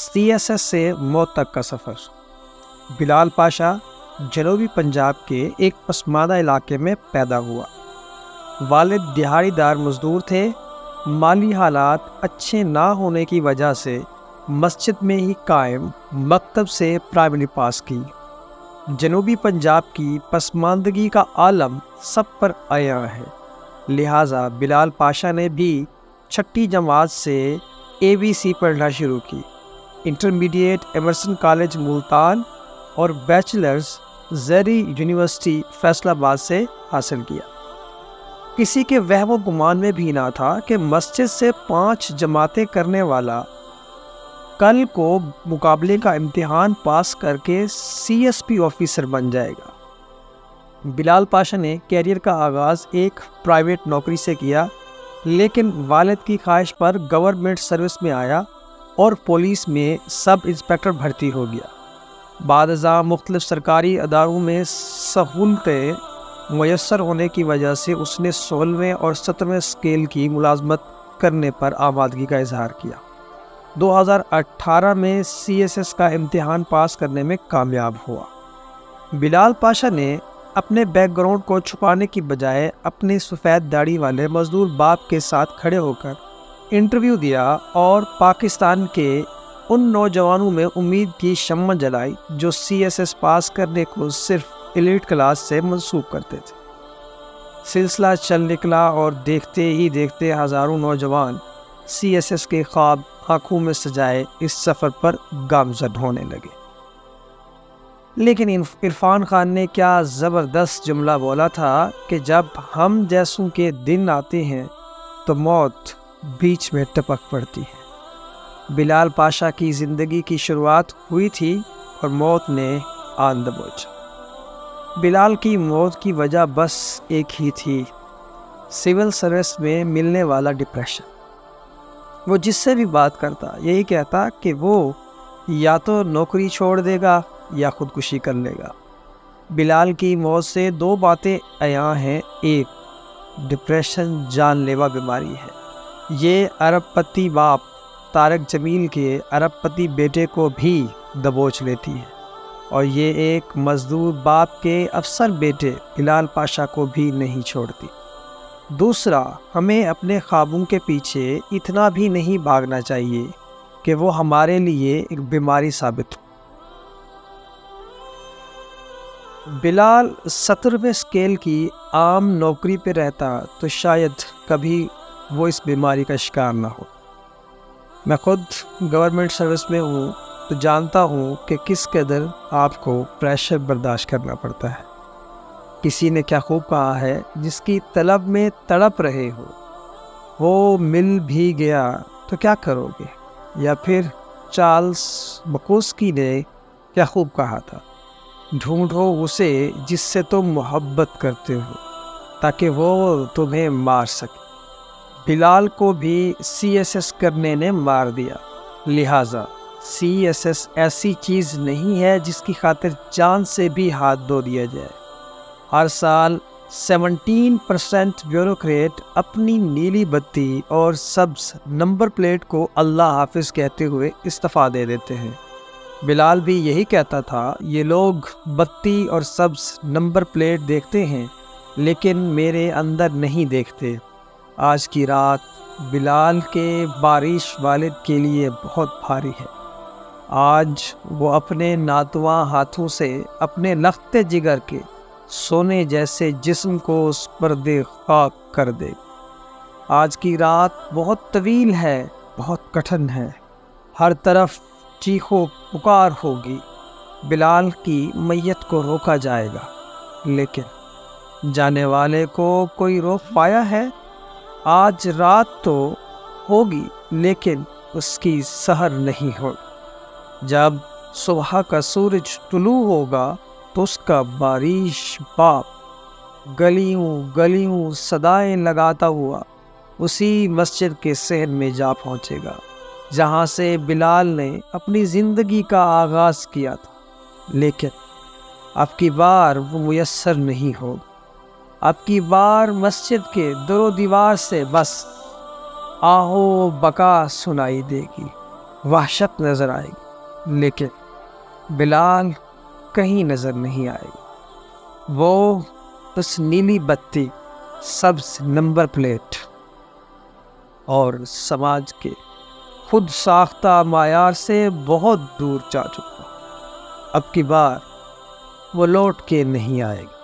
CSS سے موت تک کا سفر۔ بلال پاشا جنوبی پنجاب کے ایک پسماندہ علاقے میں پیدا ہوا۔ والد دہاڑی دار مزدور تھے۔ مالی حالات اچھے نہ ہونے کی وجہ سے مسجد میں ہی قائم مکتب سے پرائمری پاس کی۔ جنوبی پنجاب کی پسماندگی کا عالم سب پر عیاں ہے، لہٰذا بلال پاشا نے بھی چھٹی جماعت سے ABC پڑھنا شروع کی۔ انٹرمیڈیٹ ایمرسن کالج ملتان اور بیچلرز زیری یونیورسٹی فیصل آباد سے حاصل کیا۔ کسی کے وہم و گمان میں بھی نہ تھا کہ مسجد سے 5 جماعتیں کرنے والا کل کو مقابلے کا امتحان پاس کر کے CSP آفیسر بن جائے گا۔ بلال پاشا نے کیریئر کا آغاز ایک پرائیویٹ نوکری سے کیا، لیکن والد کی خواہش پر گورنمنٹ سروس میں آیا اور پولیس میں سب انسپکٹر بھرتی ہو گیا۔ بعد ازاں مختلف سرکاری اداروں میں سہولتیں میسر ہونے کی وجہ سے اس نے 16ویں اور 17ویں اسکیل کی ملازمت کرنے پر آمادگی کا اظہار کیا۔ 2018 میں CSS کا امتحان پاس کرنے میں کامیاب ہوا۔ بلال پاشا نے اپنے بیک گراؤنڈ کو چھپانے کی بجائے اپنے سفید داڑھی والے مزدور باپ کے ساتھ کھڑے ہو کر انٹرویو دیا اور پاکستان کے ان نوجوانوں میں امید کی شمع جلائی جو CSS پاس کرنے کو صرف ایلیٹ کلاس سے منسوب کرتے تھے۔ سلسلہ چل نکلا اور دیکھتے ہی دیکھتے ہزاروں نوجوان CSS کے خواب آنکھوں میں سجائے اس سفر پر گامزن ہونے لگے۔ لیکن عرفان خان نے کیا زبردست جملہ بولا تھا کہ جب ہم جیسوں کے دن آتے ہیں تو موت بیچ میں ٹپک پڑتی ہے۔ بلال پاشا کی زندگی کی شروعات ہوئی تھی اور موت نے آن دبوچا۔ بلال کی موت کی وجہ بس ایک ہی تھی، سول سروس میں ملنے والا ڈپریشن۔ وہ جس سے بھی بات کرتا یہی کہتا کہ وہ یا تو نوکری چھوڑ دے گا یا خودکشی کر لے گا۔ بلال کی موت سے 2 باتیں عیاں ہیں۔ ایک، ڈپریشن جان لیوا بیماری ہے۔ یہ ارب پتی باپ طارق جمیل کے ارب پتی بیٹے کو بھی دبوچ لیتی ہے، اور یہ ایک مزدور باپ کے افسر بیٹے بلال پاشا کو بھی نہیں چھوڑتی۔ دوسرا، ہمیں اپنے خوابوں کے پیچھے اتنا بھی نہیں بھاگنا چاہیے کہ وہ ہمارے لیے ایک بیماری ثابت ہو۔ بلال 17ویں اسکیل کی عام نوکری پہ رہتا تو شاید کبھی وہ اس بیماری کا شکار نہ ہو۔ میں خود گورنمنٹ سروس میں ہوں تو جانتا ہوں کہ کس قدر آپ کو پریشر برداشت کرنا پڑتا ہے۔ کسی نے کیا خوب کہا ہے، جس کی طلب میں تڑپ رہے ہو وہ مل بھی گیا تو کیا کرو گے؟ یا پھر چارلس بکوسکی نے کیا خوب کہا تھا، ڈھونڈو اسے جس سے تم محبت کرتے ہو تاکہ وہ تمہیں مار سکے۔ بلال کو بھی CSS کرنے نے مار دیا، لہٰذا CSS ایسی چیز نہیں ہے جس کی خاطر جان سے بھی ہاتھ دھو دیا جائے۔ ہر سال 17% بیوروکریٹ اپنی نیلی بتی اور سبز نمبر پلیٹ کو اللہ حافظ کہتے ہوئے استعفیٰ دے دیتے ہیں۔ بلال بھی یہی کہتا تھا، یہ لوگ بتی اور سبز نمبر پلیٹ دیکھتے ہیں لیکن میرے اندر نہیں دیکھتے۔ آج کی رات بلال کے بارش والد کے لیے بہت بھاری ہے۔ آج وہ اپنے ناتواں ہاتھوں سے اپنے لخت جگر کے سونے جیسے جسم کو اس پردے خاک کر دے۔ آج کی رات بہت طویل ہے، بہت کٹھن ہے، ہر طرف چیخو پکار ہوگی۔ بلال کی میت کو روکا جائے گا، لیکن جانے والے کو کوئی روک پایا ہے؟ آج رات تو ہوگی لیکن اس کی سحر نہیں ہوگی۔ جب صبح کا سورج طلوع ہوگا تو اس کا بارش باپ گلیوں گلیوں صدائیں لگاتا ہوا اسی مسجد کے صحن میں جا پہنچے گا جہاں سے بلال نے اپنی زندگی کا آغاز کیا تھا، لیکن اب کی بار وہ میسر نہیں ہوگا۔ اب کی بار مسجد کے در و دیوار سے بس آہو بکا سنائی دے گی۔ وحشت نظر آئے گی، لیکن بلال کہیں نظر نہیں آئے گی۔ وہ بس نیلی بتی، سبز نمبر پلیٹ اور سماج کے خود ساختہ معیار سے بہت دور جا چکا۔ اب کی بار وہ لوٹ کے نہیں آئے گی۔